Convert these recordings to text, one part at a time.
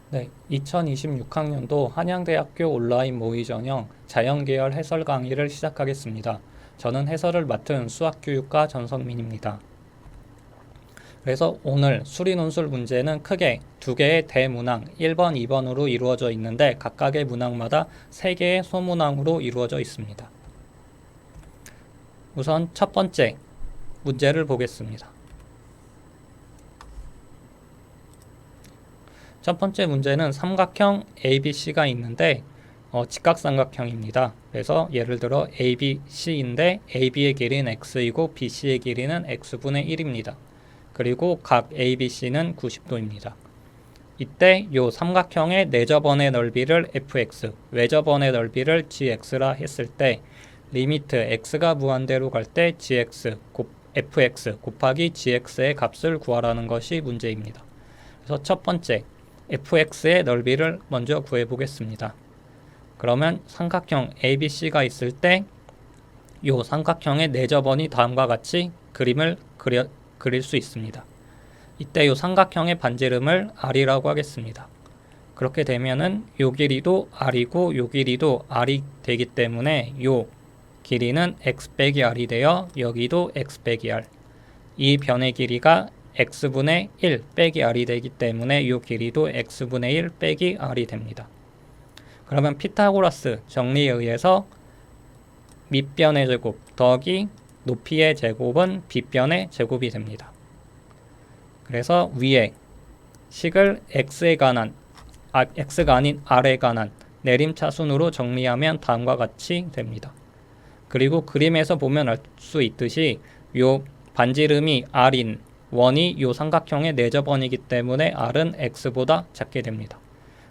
네, 2026학년도 한양대학교 온라인 모의 전형 자연계열 해설 강의를 시작하겠습니다. 저는 해설을 맡은 수학교육과 전성민입니다. 그래서 오늘 수리논술 문제는 크게 두 개의 대문항 1번, 2번으로 이루어져 있는데 각각의 문항마다 3개의 소문항으로 이루어져 있습니다. 우선 첫 번째 문제를 보겠습니다. 첫 번째 문제는 삼각형 ABC가 있는데 직각삼각형입니다. 그래서 예를 들어 ABC인데 AB의 길이는 x이고 BC의 길이는 x분의 1입니다. 그리고 각 ABC는 90도입니다. 이때 이 삼각형의 내저번의 넓이를 fx, 외저번의 넓이를 gx라 했을 때 리미트 x가 무한대로 갈 때 gx, fx 곱하기 gx의 값을 구하라는 것이 문제입니다. 그래서 첫 번째 fx의 넓이를 먼저 구해 보겠습니다. 그러면 삼각형 ABC가 있을 때 이 삼각형의 내저번이 다음과 같이 그림을 그릴 수 있습니다. 이때 이 삼각형의 반지름을 R이라고 하겠습니다. 그렇게 되면은 이 길이도 R이고 이 길이도 R이 되기 때문에 이 길이는 x 빼기 R이 되어 여기도 x 빼기 R. 이 변의 길이가 x분의 1 빼기 r이 되기 때문에 이 길이도 x분의 1 빼기 r이 됩니다. 그러면 피타고라스 정리에 의해서 밑변의 제곱 더하기 높이의 제곱은 빗변의 제곱이 됩니다. 그래서 위에 식을 x가 아닌 r에 관한 내림차순으로 정리하면 다음과 같이 됩니다. 그리고 그림에서 보면 알 수 있듯이 이 반지름이 r인 원이 이 삼각형의 내저번이기 때문에 r은 x보다 작게 됩니다.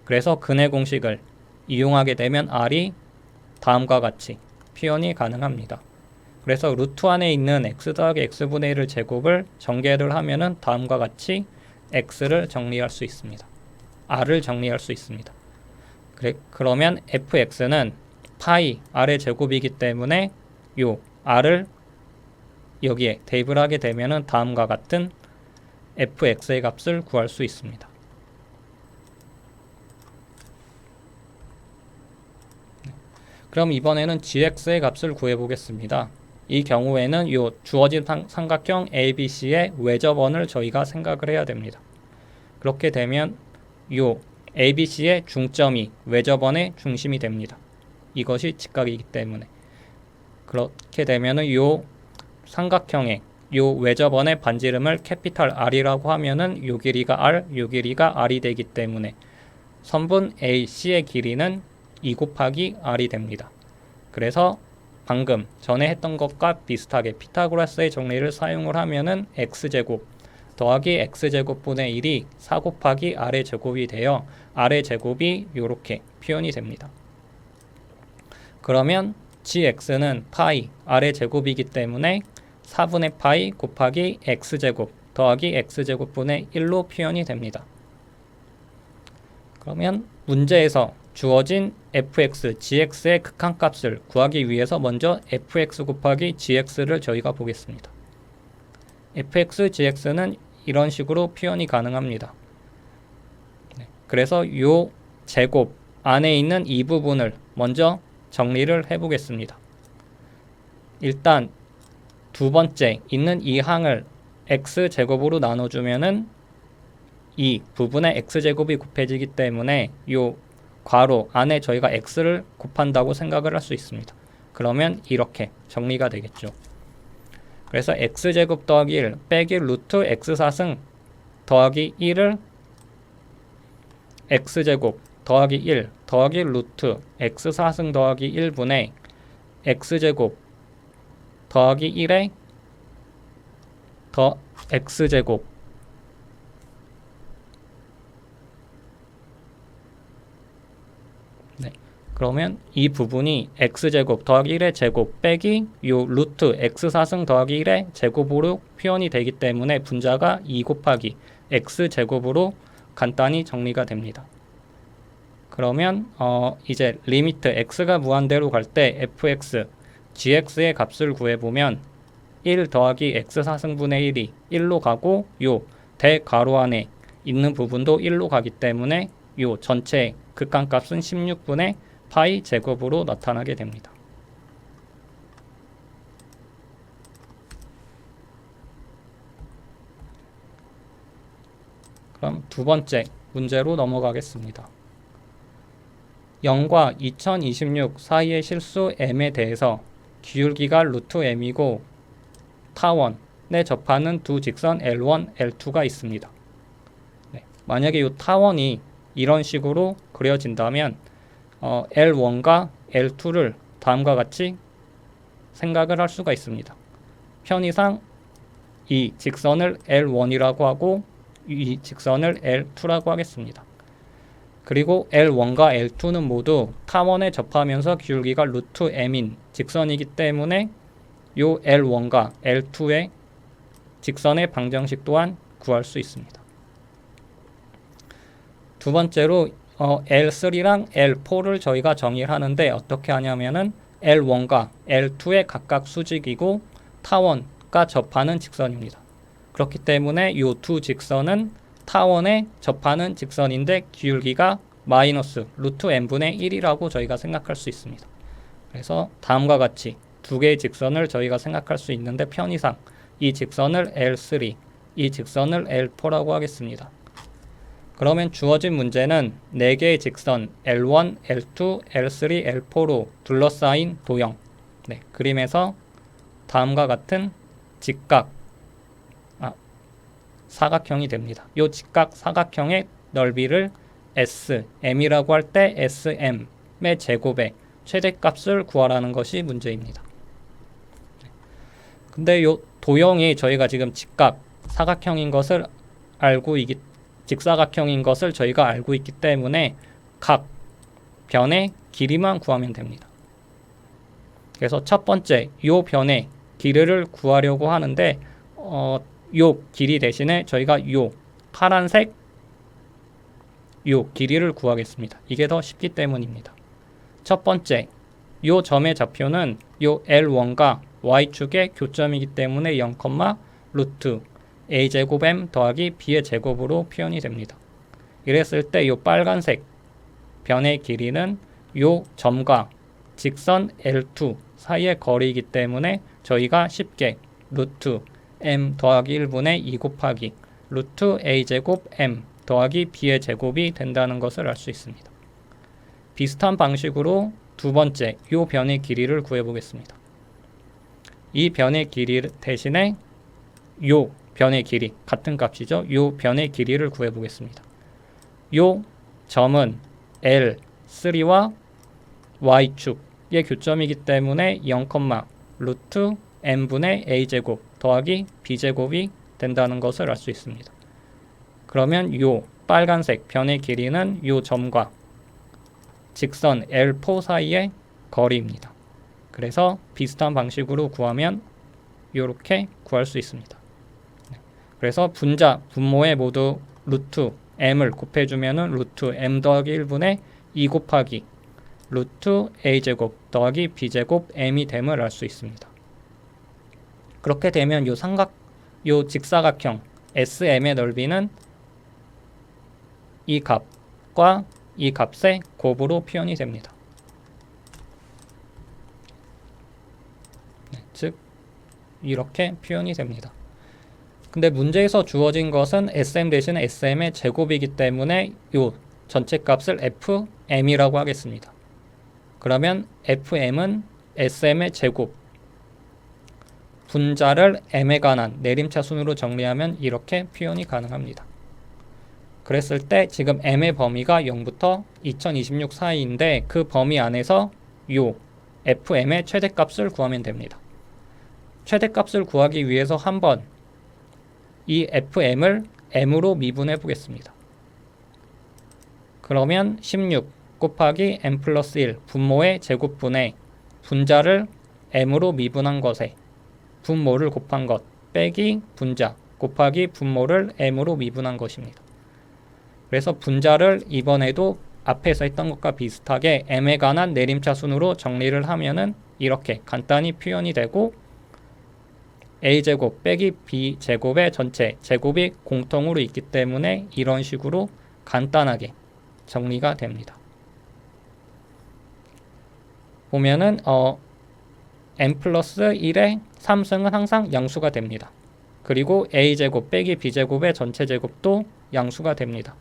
그래서 근의 공식을 이용하게 되면 r이 다음과 같이 표현이 가능합니다. 그래서 루트 안에 있는 x 더하기 x분의 1을 제곱을 전개를 하면은 다음과 같이 x를 정리할 수 있습니다. r을 정리할 수 있습니다. 그러면 fx는 파이 r의 제곱이기 때문에 요 r을 여기에 대입을 하게 되면은 다음과 같은 fx의 값을 구할 수 있습니다. 그럼 이번에는 gx의 값을 구해 보겠습니다. 이 경우에는 이 주어진 삼각형 ABC의 외접원을 저희가 생각을 해야 됩니다. 그렇게 되면 이 ABC의 중점이 외접원의 중심이 됩니다. 이것이 직각이기 때문에 그렇게 되면은 이 삼각형의 요 외접원의 반지름을 캐피탈 R이라고 하면은 요 길이가 R, 요 길이가 R이 되기 때문에 선분 AC의 길이는 2 곱하기 R이 됩니다. 그래서 방금 전에 했던 것과 비슷하게 피타고라스의 정리를 사용을 하면은 X제곱 더하기 X제곱분의 1이 4 곱하기 R의 제곱이 되어 R의 제곱이 요렇게 표현이 됩니다. 그러면 gx는 파이 R의 제곱이기 때문에 4분의 파이 곱하기 x제곱 더하기 x제곱분의 1로 표현이 됩니다. 그러면 문제에서 주어진 fx, gx의 극한값을 구하기 위해서 먼저 fx 곱하기 gx를 저희가 보겠습니다. fx, gx는 이런 식으로 표현이 가능합니다. 그래서 이 제곱 안에 있는 이 부분을 먼저 정리를 해보겠습니다. 일단 두 번째 있는 이 항을 x제곱으로 나눠주면은 이 부분에 x제곱이 곱해지기 때문에 이 괄호 안에 저희가 x를 곱한다고 생각을 할 수 있습니다. 그러면 이렇게 정리가 되겠죠. 그래서 x제곱 더하기 1 빼기 루트 x4승 더하기 1을 x제곱 더하기 1 더하기 루트 x4승 더하기 1분의 x제곱 더하기 1에 더 x제곱 그러면 이 부분이 x제곱 더하기 1의 제곱 빼기 요 루트 x4승 더하기 1의 제곱으로 표현이 되기 때문에 분자가 2 곱하기 x제곱으로 간단히 정리가 됩니다. 그러면 이제 리미트 x가 무한대로 갈 때 fx, gx의 값을 구해보면 1 더하기 x4승분의 1이 1로 가고 요 대괄호 안에 있는 부분도 1로 가기 때문에 요 전체 극한값은 16분의 파이 제곱으로 나타나게 됩니다. 그럼 두 번째 문제로 넘어가겠습니다. 0과 2026 사이의 실수 m에 대해서 기울기가 루트 m이고 타원에 접하는 두 직선 L1, L2가 있습니다. 네, 만약에 이 타원이 이런 식으로 그려진다면 L1과 L2를 다음과 같이 생각을 할 수가 있습니다. 편의상 이 직선을 L1이라고 하고 이 직선을 L2라고 하겠습니다. 그리고 L1과 L2는 모두 타원에 접하면서 기울기가 루트 m인 직선이기 때문에 이 L1과 L2의 직선의 방정식 또한 구할 수 있습니다. 두 번째로 L3랑 L4를 저희가 정의를 하는데 어떻게 하냐면은 L1과 L2의 각각 수직이고 타원과 접하는 직선입니다. 그렇기 때문에 이 두 직선은 타원에 접하는 직선인데 기울기가 마이너스 루트 m분의 1이라고 저희가 생각할 수 있습니다. 그래서 다음과 같이 두 개의 직선을 저희가 생각할 수 있는데 편의상 이 직선을 L3, 이 직선을 L4라고 하겠습니다. 그러면 주어진 문제는 4개의 직선 L1, L2, L3, L4로 둘러싸인 도형, 그림에서 다음과 같은 사각형이 됩니다. 이 직각 사각형의 넓이를 SM이라고 할 때 SM의 제곱의 최대값을 구하라는 것이 문제입니다. 근데 이 도형이 저희가 지금 직각 사각형인 것을 직사각형인 것을 저희가 알고 있기 때문에 각 변의 길이만 구하면 됩니다. 그래서 첫 번째 이 변의 길이를 구하려고 하는데 요 길이 대신에 저희가 요 파란색 요 길이를 구하겠습니다. 이게 더 쉽기 때문입니다. 첫 번째 요 점의 좌표는 요 L1과 Y축의 교점이기 때문에 0, 루트 A제곱 M 더하기 B의 제곱으로 표현이 됩니다. 이랬을 때 요 빨간색 변의 길이는 요 점과 직선 L2 사이의 거리이기 때문에 저희가 쉽게 루트 M 더하기 1분의 2 곱하기 루트 A제곱 M 더하기 B의 제곱이 된다는 것을 알 수 있습니다. 비슷한 방식으로 두 번째 이 변의 길이를 구해보겠습니다. 이 변의 길이 대신에 이 변의 길이 같은 값이죠. 이 변의 길이를 구해보겠습니다. 이 점은 L3와 Y축의 교점이기 때문에 0, 루트 M분의 A제곱 더하기 B제곱이 된다는 것을 알 수 있습니다. 그러면 이 빨간색 변의 길이는 이 점과 직선 L4 사이의 거리입니다. 그래서 비슷한 방식으로 구하면 이렇게 구할 수 있습니다. 그래서 분모에 모두 루트 m을 곱해주면 루트 m 더하기 1분의 2 곱하기 루트 a제곱 더하기 b제곱 m이 됨을 알 수 있습니다. 그렇게 되면 요 직사각형 SM의 넓이는 이 값과 이 값의 곱으로 표현이 됩니다. 즉 이렇게 표현이 됩니다. 근데 문제에서 주어진 것은 SM 대신에 SM의 제곱이기 때문에 이 전체 값을 FM이라고 하겠습니다. 그러면 FM은 SM의 제곱, 분자를 m에 관한 내림차 순으로 정리하면 이렇게 표현이 가능합니다. 그랬을 때 지금 m의 범위가 0부터 2026 사이인데 그 범위 안에서 이 fm의 최대값을 구하면 됩니다. 최대값을 구하기 위해서 한번 이 fm을 m으로 미분해 보겠습니다. 그러면 16 곱하기 m 플러스 1 분모의 제곱분의 분자를 m으로 미분한 것에 분모를 곱한 것 빼기 분자 곱하기 분모를 m으로 미분한 것입니다. 그래서 분자를 이번에도 앞에서 했던 것과 비슷하게 m에 관한 내림차 순으로 정리를 하면은 이렇게 간단히 표현이 되고 a제곱 빼기 b제곱의 전체 제곱이 공통으로 있기 때문에 이런 식으로 간단하게 정리가 됩니다. 보면은 n 플러스 1의 3승은 항상 양수가 됩니다. 그리고 a제곱 빼기 b제곱의 전체 제곱도 양수가 됩니다.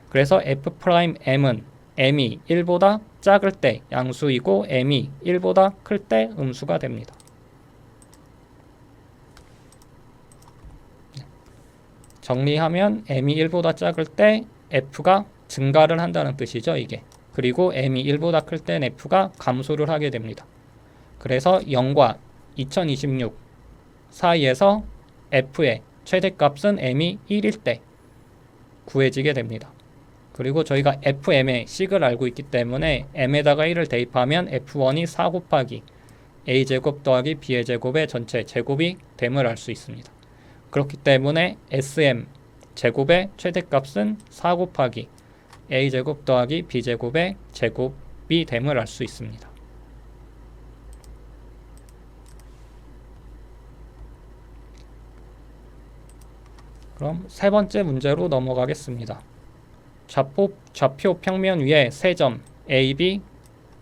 그래서 f'm은 m이 1보다 작을 때 양수이고 m이 1보다 클 때 음수가 됩니다. 정리하면 m이 1보다 작을 때 f가 증가를 한다는 뜻이죠, 이게. 그리고 m이 1보다 클 땐 f가 감소를 하게 됩니다. 그래서 0과 2026 사이에서 f의 최대값은 m이 1일 때 구해지게 됩니다. 그리고 저희가 fm의 식을 알고 있기 때문에 m에다가 1을 대입하면 f1이 4 곱하기 a제곱 더하기 b의 제곱의 전체 제곱이 됨을 알 수 있습니다. 그렇기 때문에 sm 제곱의 최대값은 4 곱하기 a제곱 더하기 b제곱의 제곱이 됨을 알 수 있습니다. 그럼 세 번째 문제로 넘어가겠습니다. 좌표 평면 위에 세 점 A, B,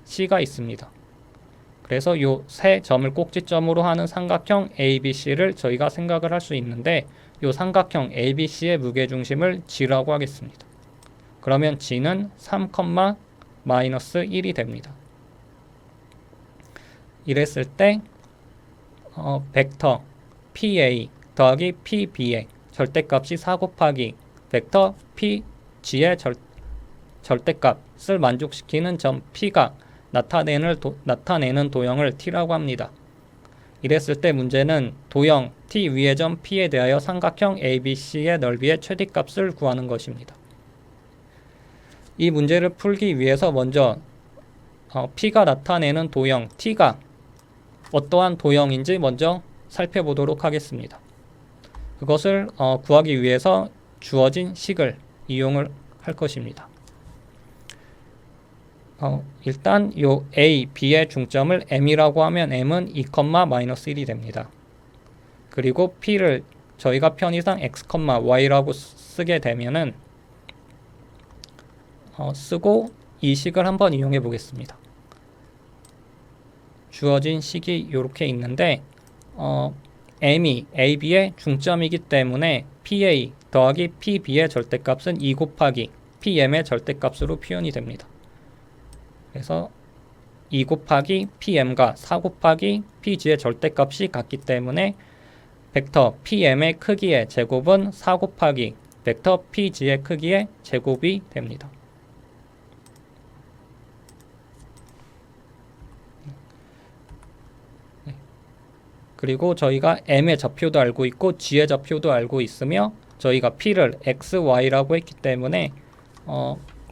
C가 있습니다. 그래서 이 세 점을 꼭지점으로 하는 삼각형 ABC를 저희가 생각을 할 수 있는데 이 삼각형 ABC의 무게중심을 G라고 하겠습니다. 그러면 G는 3, 마이너스 1이 됩니다. 이랬을 때 벡터 PA 더하기 PB의 절대값이 4 곱하기 벡터 PG의 절대값을 만족시키는 점 P가 나타내는 도형을 T라고 합니다. 이랬을 때 문제는 도형 T 위의 점 P에 대하여 삼각형 ABC의 넓이의 최대값을 구하는 것입니다. 이 문제를 풀기 위해서 먼저 P가 나타내는 도형 T가 어떠한 도형인지 먼저 살펴보도록 하겠습니다. 그것을 구하기 위해서 주어진 식을 이용을 할 것입니다. 일단 요 A, B의 중점을 M이라고 하면 M은 2, 마이너스 1이 됩니다. 그리고 P를 저희가 편의상 X, Y라고 쓰게 되면은 쓰고 이 식을 한번 이용해 보겠습니다. 주어진 식이 이렇게 있는데 M이 AB의 중점이기 때문에 PA 더하기 PB의 절대값은 2 곱하기 PM의 절대값으로 표현이 됩니다. 그래서 2 곱하기 PM과 4 곱하기 PG의 절대값이 같기 때문에 벡터 PM의 크기의 제곱은 4 곱하기 벡터 PG의 크기의 제곱이 됩니다. 그리고 저희가 M의 좌표도 알고 있고 G의 좌표도 알고 있으며 저희가 P를 X, Y라고 했기 때문에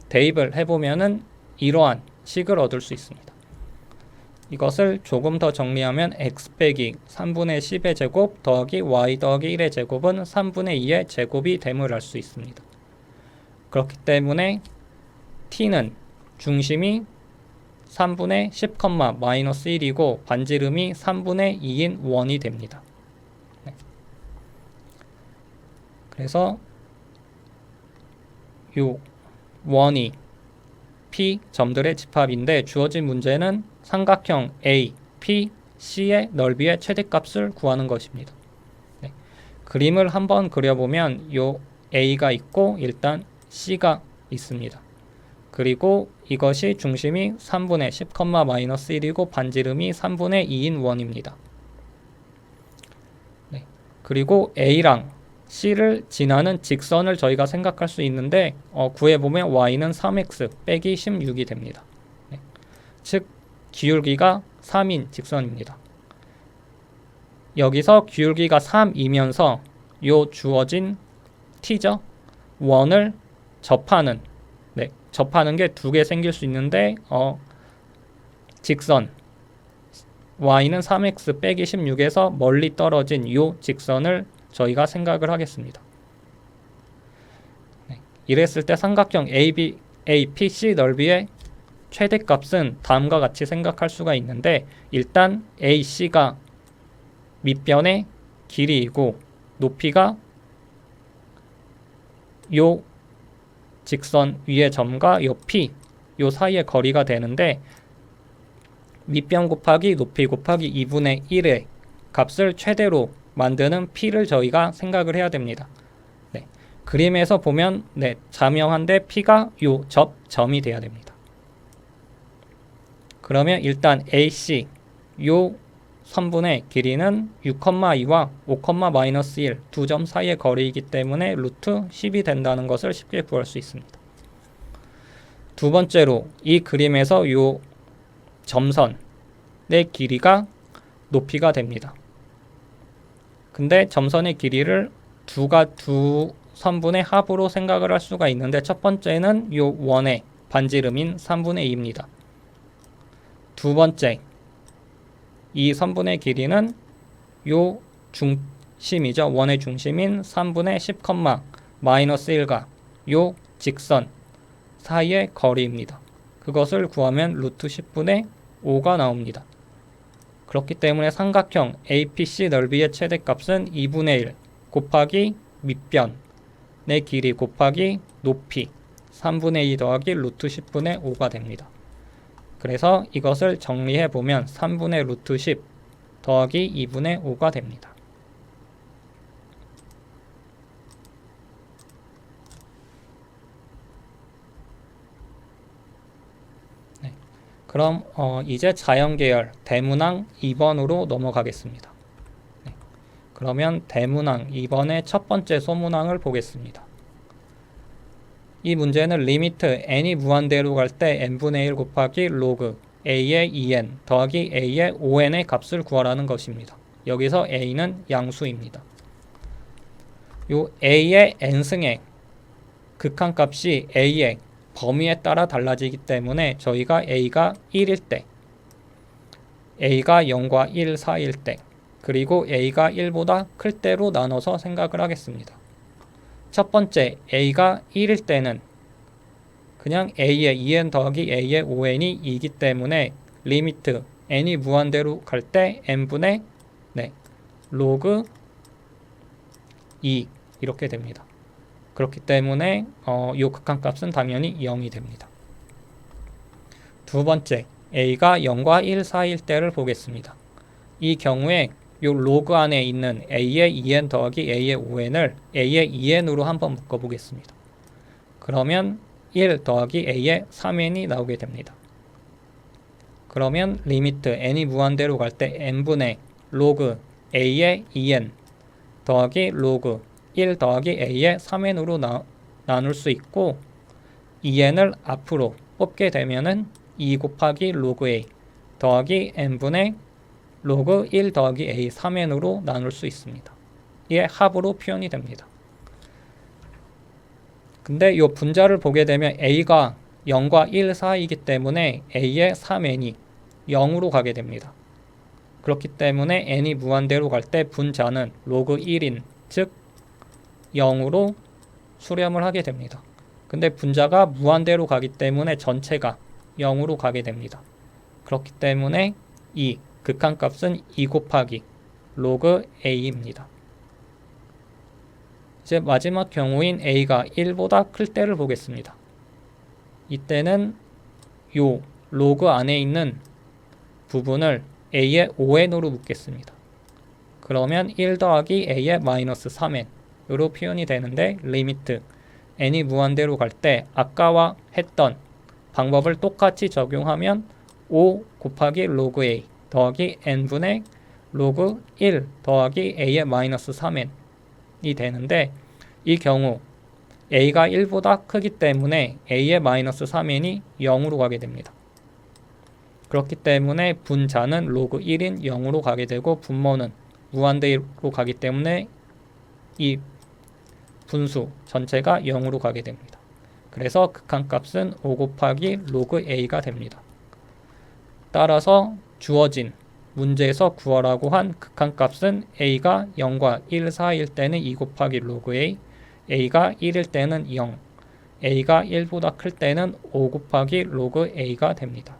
대입을 해보면은 이러한 식을 얻을 수 있습니다. 이것을 조금 더 정리하면 x 빼기 3분의 10의 제곱 더하기 y 더하기 1의 제곱은 3분의 2의 제곱이 됨을 알 수 있습니다. 그렇기 때문에 t는 중심이 3분의 10, 마이너스 1이고 반지름이 3분의 2인 원이 됩니다. 네. 그래서 요 원이 P 점들의 집합인데 주어진 문제는 삼각형 A, P, C의 넓이의 최대값을 구하는 것입니다. 네. 그림을 한번 그려보면 요 A가 있고 일단 C가 있습니다. 그리고 이것이 중심이 3분의 10, 마이너스 1이고 반지름이 3분의 2인 원입니다. 네. 그리고 A랑 C를 지나는 직선을 저희가 생각할 수 있는데 구해보면 y는 3x 빼기 16이 됩니다. 네. 즉 기울기가 3인 직선입니다. 여기서 기울기가 3이면서 요 주어진 t죠. 원을 접하는 게 두 개 생길 수 있는데 직선 y는 3x 빼기 16에서 멀리 떨어진 요 직선을 저희가 생각을 하겠습니다. 네. 이랬을 때 삼각형 APC 넓이의 최대값은 다음과 같이 생각할 수가 있는데 일단 AC가 밑변의 길이이고 높이가 요 직선 위의 점과 요 P 요 사이의 거리가 되는데 밑변 곱하기 높이 곱하기 2분의 1의 값을 최대로 만드는 P를 저희가 생각을 해야 됩니다. 네. 그림에서 보면 네, 자명한데 P가 요 점이 돼야 됩니다. 그러면 일단 AC 요 선분의 길이는 6,2와 5,-1 두 점 사이의 거리이기 때문에 루트 10이 된다는 것을 쉽게 구할 수 있습니다. 두 번째로 이 그림에서 요 점선의 길이가 높이가 됩니다. 근데 점선의 길이를 두 선분의 합으로 생각을 할 수가 있는데 첫 번째는 요 원의 반지름인 3분의 2입니다. 두 번째, 이 선분의 길이는 요 중심이죠. 원의 중심인 3분의 10,-1과 요 직선 사이의 거리입니다. 그것을 구하면 루트 10분의 5가 나옵니다. 그렇기 때문에 삼각형 APC 넓이의 최대값은 2분의 1 곱하기 밑변의 길이 곱하기 높이 3분의 2 더하기 루트 10분의 5가 됩니다. 그래서 이것을 정리해보면 3분의 루트 10 더하기 2분의 5가 됩니다. 네. 그럼 이제 자연계열 대문항 2번으로 넘어가겠습니다. 네. 그러면 대문항 2번의 첫 번째 소문항을 보겠습니다. 이 문제는 리미트 n이 무한대로 갈 때 n분의 1 곱하기 로그 a의 2n 더하기 a의 5n의 값을 구하라는 것입니다. 여기서 a는 양수입니다. 요 a의 n승의 극한값이 a의 범위에 따라 달라지기 때문에 저희가 a가 1일 때, a가 0과 1 사이일 때, 그리고 a가 1보다 클 때로 나눠서 생각을 하겠습니다. 첫 번째 a가 1일 때는 그냥 a의 2n 더하기 a의 5n이 2이기 때문에 리미트 n이 무한대로 갈 때 n분의 로그 2 이렇게 됩니다. 그렇기 때문에 이 극한값은 당연히 0이 됩니다. 두 번째 a가 0과 1 사이일 때를 보겠습니다. 이 경우에 이 로그 안에 있는 a의 2n 더하기 a의 5n을 a의 2n으로 한번 묶어보겠습니다. 그러면 1 더하기 a의 3n이 나오게 됩니다. 그러면 리미트 n이 무한대로 갈 때 n분의 로그 a의 2n 더하기 로그 1 더하기 a의 3n으로 나눌 수 있고 2n을 앞으로 뽑게 되면은 2 곱하기 로그 a 더하기 n분의 로그 1 더하기 a 3n으로 나눌 수 있습니다. 이게 합으로 표현이 됩니다. 근데 이 분자를 보게 되면 a가 0과 1 사이이기 때문에 a의 3n이 0으로 가게 됩니다. 그렇기 때문에 n이 무한대로 갈 때 분자는 로그 1인 즉 0으로 수렴을 하게 됩니다. 근데 분자가 무한대로 가기 때문에 전체가 0으로 가게 됩니다. 그렇기 때문에 이 극한값은 2 곱하기 로그 a입니다. 이제 마지막 경우인 a가 1보다 클 때를 보겠습니다. 이때는 요 로그 안에 있는 부분을 a의 5n으로 묶겠습니다. 그러면 1 더하기 a의 마이너스 3n으로 표현이 되는데 리미트 n이 무한대로 갈 때 아까와 했던 방법을 똑같이 적용하면 5 곱하기 로그 a 더하기 n분의 로그 1 더하기 a의 마이너스 3n이 되는데 이 경우 a가 1보다 크기 때문에 a의 마이너스 3n이 0으로 가게 됩니다. 그렇기 때문에 분자는 로그 1인 0으로 가게 되고 분모는 무한대로 가기 때문에 이 분수 전체가 0으로 가게 됩니다. 그래서 극한값은 5 곱하기 로그 a가 됩니다. 따라서 주어진 문제에서 구하라고 한 극한값은 a가 0과 1 사이일 때는 2 곱하기 로그 a, a가 1일 때는 0, a가 1보다 클 때는 5 곱하기 로그 a가 됩니다.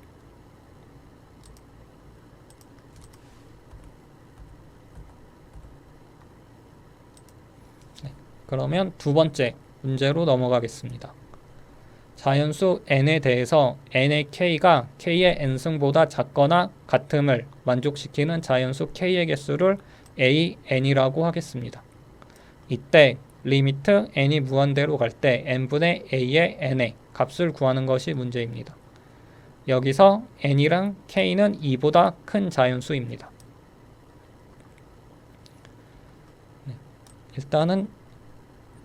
그러면 두 번째 문제로 넘어가겠습니다. 자연수 n에 대해서 n의 k가 k의 n승보다 작거나 같음을 만족시키는 자연수 k의 개수를 a, n이라고 하겠습니다. 이때 리미트 n이 무한대로 갈 때 n분의 a의 n의 값을 구하는 것이 문제입니다. 여기서 n이랑 k는 2보다 큰 자연수입니다. 일단은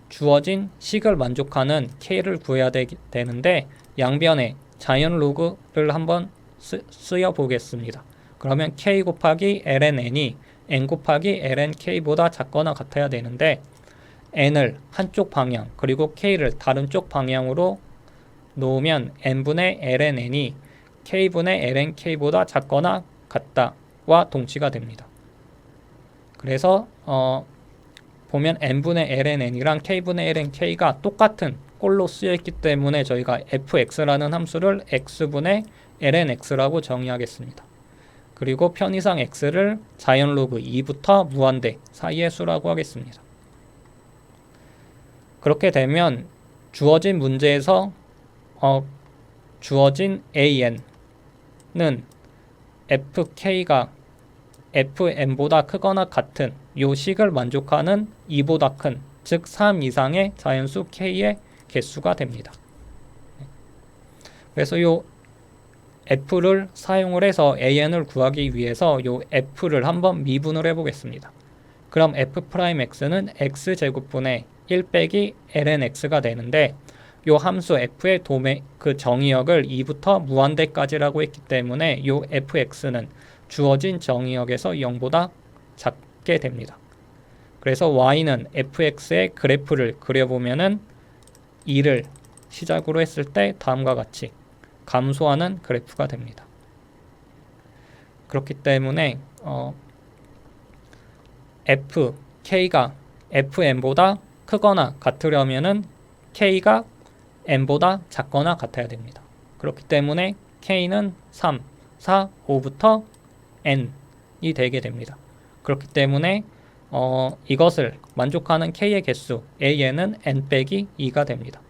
주어진 식을 만족하는 k를 구해야 되는데 양변에 자연 로그를 한번 쓰여 보겠습니다. 그러면 k 곱하기 ln n이 n 곱하기 ln k보다 작거나 같아야 되는데 n을 한쪽 방향 그리고 k를 다른 쪽 방향으로 놓으면 n분의 ln n이 k분의 ln k보다 작거나 같다와 동치가 됩니다. 그래서 보면 n분의 ln n이랑 k분의 ln k가 똑같은 꼴로 쓰여있기 때문에 저희가 fx라는 함수를 x분의 ln x라고 정의하겠습니다. 그리고 편의상 x를 자연 로그 2부터 무한대 사이의 수라고 하겠습니다. 그렇게 되면 주어진 문제에서 주어진 an은 fk가 fn보다 크거나 같은 요 식을 만족하는 2보다 큰, 즉 3 이상의 자연수 k의 개수가 됩니다. 그래서 요 f를 사용을 해서 an을 구하기 위해서 요 f를 한번 미분을 해보겠습니다. 그럼 f'x는 x제곱분의 1 빼기 ln x가 되는데 요 함수 f의 그 정의역을 2부터 무한대까지라고 했기 때문에 요 fx는 주어진 정의역에서 0보다 작게 됩니다. 그래서 y는 fx의 그래프를 그려보면은 2를 시작으로 했을 때 다음과 같이 감소하는 그래프가 됩니다. 그렇기 때문에 k가 fn보다 크거나 같으려면은 k가 n보다 작거나 같아야 됩니다. 그렇기 때문에 k는 3, 4, 5부터 n이 되게 됩니다. 그렇기 때문에 이것을 만족하는 k의 개수 an은 n 빼기 2가 됩니다.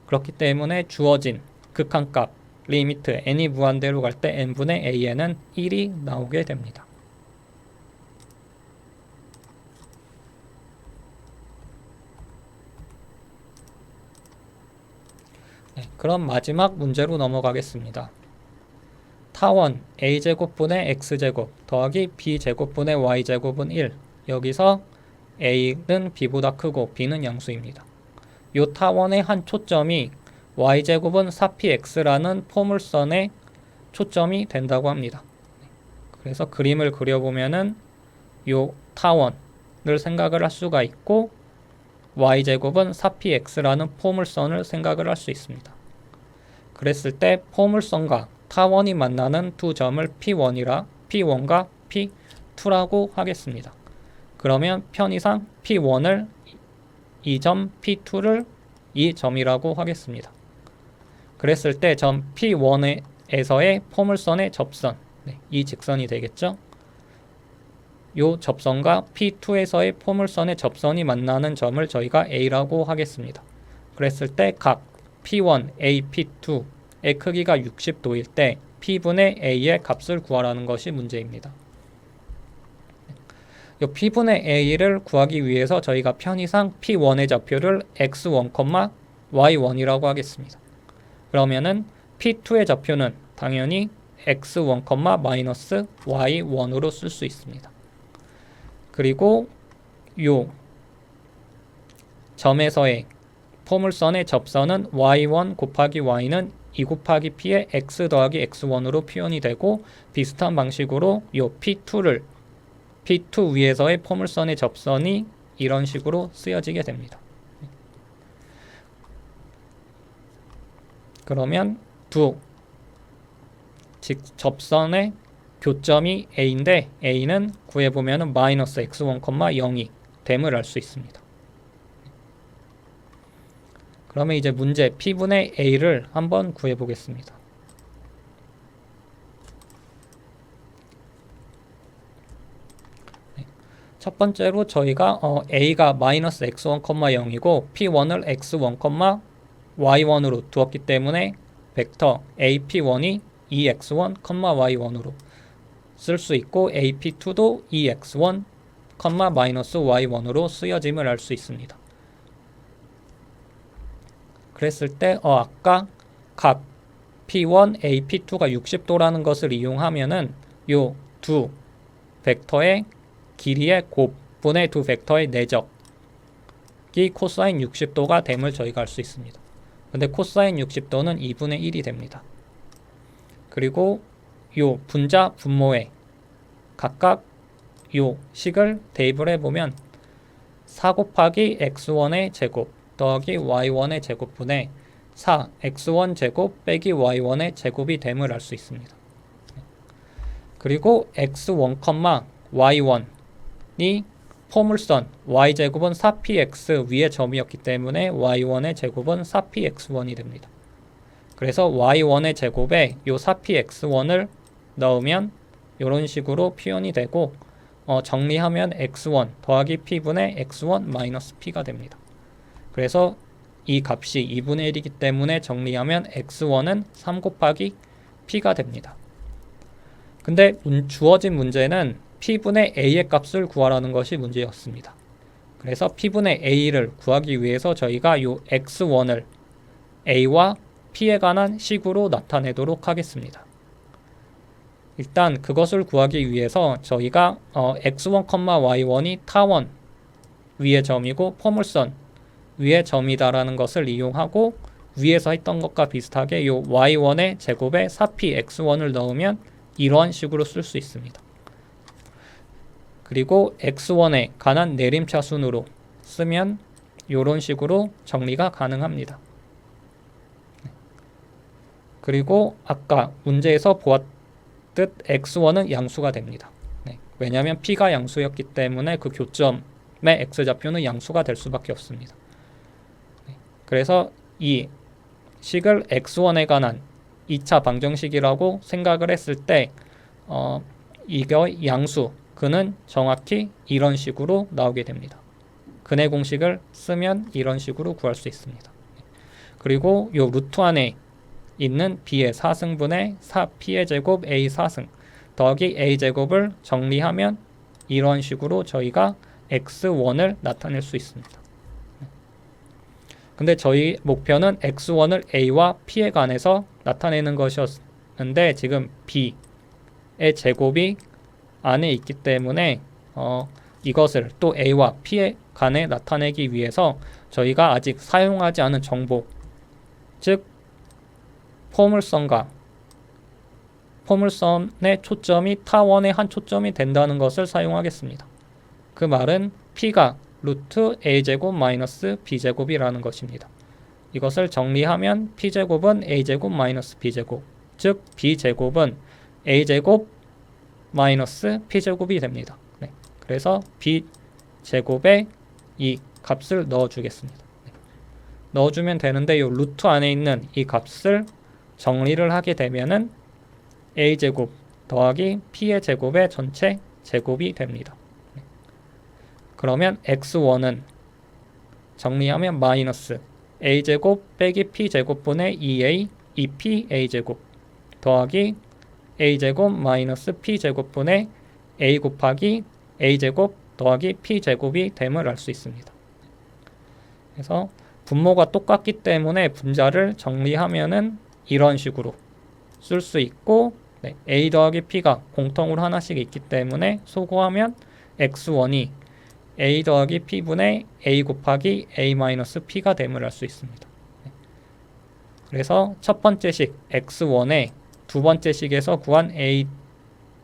그렇기 때문에 주어진 극한값 리미트 n이 무한대로 갈 때 n분의 an은 1이 나오게 됩니다. 그럼 마지막 문제로 넘어가겠습니다. 타원 a제곱분의 x제곱 더하기 b제곱분의 y제곱은 1. 여기서 a는 b보다 크고 b는 양수입니다. 이 타원의 한 초점이 y제곱은 4px라는 포물선의 초점이 된다고 합니다. 그래서 그림을 그려보면은 이 타원을 생각을 할 수가 있고 y제곱은 4px라는 포물선을 생각을 할 수 있습니다. 그랬을 때 포물선과 타원이 만나는 두 점을 P1과 P2라고 하겠습니다. 그러면 편의상 P1을 이 점 P2를 이 점이라고 하겠습니다. 그랬을 때 점 P1에서의 포물선의 접선, 이 직선이 되겠죠. 요 접선과 P2에서의 포물선의 접선이 만나는 점을 저희가 A라고 하겠습니다. 그랬을 때 각 P1, A, P2의 크기가 60도일 때 P분의 A의 값을 구하라는 것이 문제입니다. 요 P분의 A를 구하기 위해서 저희가 편의상 P1의 좌표를 X1, Y1이라고 하겠습니다. 그러면은 P2의 좌표는 당연히 X1, Y1으로 쓸 수 있습니다. 그리고 요 점에서의 포물선의 접선은 y1 곱하기 y는 2 곱하기 p의 x 더하기 x1으로 표현이 되고 비슷한 방식으로 요 P2 위에서의 포물선의 접선이 이런 식으로 쓰여지게 됩니다. 그러면 두 접선의 교점이 A인데 A는 구해보면 마이너스 x1, 0이 됨을 알 수 있습니다. 그러면 이제 문제 P분의 A를 한번 구해보겠습니다. 첫 번째로 저희가 A가 마이너스 x1, 0이고 P1을 x1, y1으로 두었기 때문에 벡터 ap1이 2x1, y1으로 쓸 수 있고 ap2도 2x1, y1으로 쓰여짐을 알 수 있습니다. 그랬을 때 아까 각 p1, ap2가 60도라는 것을 이용하면은 요 두 벡터의 길이의 곱분의 두 벡터의 내적이 코사인 60도가 됨을 저희가 알 수 있습니다. 근데 코사인 60도는 2분의 1이 됩니다. 그리고 요 분자 분모에 각각 요 식을 대입을 해보면 4 곱하기 x1의 제곱 더하기 y1의 제곱분의 4 x1 제곱 빼기 y1의 제곱이 됨을 알 수 있습니다. 그리고 x1, y1이 포물선 y제곱은 4px 위의 점이었기 때문에 y1의 제곱은 4px1이 됩니다. 그래서 y1의 제곱에 요 4px1을 넣으면 이런 식으로 표현이 되고 정리하면 x1 더하기 p분의 x1 마이너스 p가 됩니다. 그래서 이 값이 2분의 1이기 때문에 정리하면 x1은 3 곱하기 p가 됩니다. 근데 주어진 문제는 p분의 a의 값을 구하라는 것이 문제였습니다. 그래서 p분의 a를 구하기 위해서 저희가 이 x1을 a와 p에 관한 식으로 나타내도록 하겠습니다. 일단 그것을 구하기 위해서 저희가 x1, y1이 타원 위의 점이고 포물선 위의 점이다라는 것을 이용하고 위에서 했던 것과 비슷하게 이 y1의 제곱에 4px1을 넣으면 이러한 식으로 쓸 수 있습니다. 그리고 x1에 관한 내림차 순으로 쓰면 이런 식으로 정리가 가능합니다. 그리고 아까 문제에서 보았듯 x1은 양수가 됩니다. 왜냐하면 p가 양수였기 때문에 그 교점의 x좌표는 양수가 될 수밖에 없습니다. 그래서 이 식을 x1에 관한 2차 방정식이라고 생각을 했을 때 이거 양수 그는 정확히 이런 식으로 나오게 됩니다. 근의 공식을 쓰면 이런 식으로 구할 수 있습니다. 그리고 요 루트 안에 있는 b의 4승분의 4p의 제곱 a 4승 더하기 a 제곱을 정리하면 이런 식으로 저희가 x1을 나타낼 수 있습니다. 근데 저희 목표는 x1을 a와 p에 관해서 나타내는 것이었는데 지금 b의 제곱이 안에 있기 때문에 이것을 또 a와 p에 관해 나타내기 위해서 저희가 아직 사용하지 않은 정보, 즉 포물선의 초점이 타원의 한 초점이 된다는 것을 사용하겠습니다. 그 말은 p가 루트 a제곱 마이너스 b제곱이라는 것입니다. 이것을 정리하면 p제곱은 a제곱 마이너스 b제곱, 즉 b제곱은 a제곱 마이너스 p제곱이 됩니다. 그래서 b제곱에 이 값을 넣어주겠습니다. 넣어주면 되는데 이 루트 안에 있는 이 값을 정리를 하게 되면은 a제곱 더하기 p의 제곱의 전체 제곱이 됩니다. 그러면 x1은 정리하면 마이너스 a제곱 빼기 p제곱분의 2a 2p a제곱 더하기 a제곱 마이너스 p제곱분의 a 곱하기 a제곱 더하기 p제곱이 됨을 알 수 있습니다. 그래서 분모가 똑같기 때문에 분자를 정리하면은 이런 식으로 쓸 수 있고 a 더하기 p가 공통으로 하나씩 있기 때문에 소거하면 x1이 a 더하기 p분의 a 곱하기 a 마이너스 p가 됨을 알 수 있습니다. 그래서 첫 번째 식 x1에 두 번째 식에서 구한 a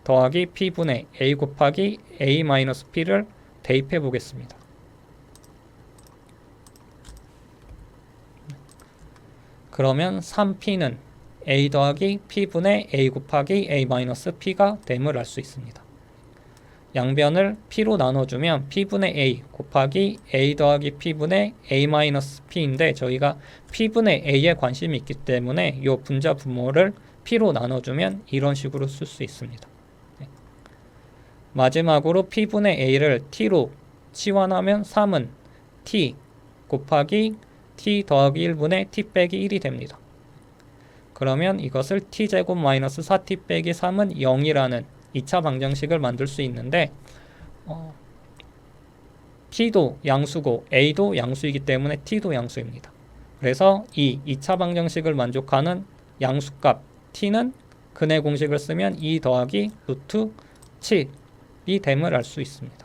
더하기 p분의 a 곱하기 a 마이너스 p를 대입해 보겠습니다. 그러면 3p는 a 더하기 p분의 a 곱하기 a 마이너스 p가 됨을 알 수 있습니다. 양변을 p로 나눠주면 p분의 a 곱하기 a 더하기 p분의 a 마이너스 p인데 저희가 p분의 a에 관심이 있기 때문에 이 분자 분모를 p로 나눠주면 이런 식으로 쓸 수 있습니다. 마지막으로 p분의 a를 t로 치환하면 3은 t 곱하기 t 더하기 1분의 t 빼기 1이 됩니다. 그러면 이것을 t제곱 마이너스 4t 빼기 3은 0이라는 2차 방정식을 만들 수 있는데 t도 양수고 a도 양수이기 때문에 t도 양수입니다. 그래서 이 2차 방정식을 만족하는 양수값 t는 근의 공식을 쓰면 2 더하기 루트 7이 됨을 알 수 있습니다.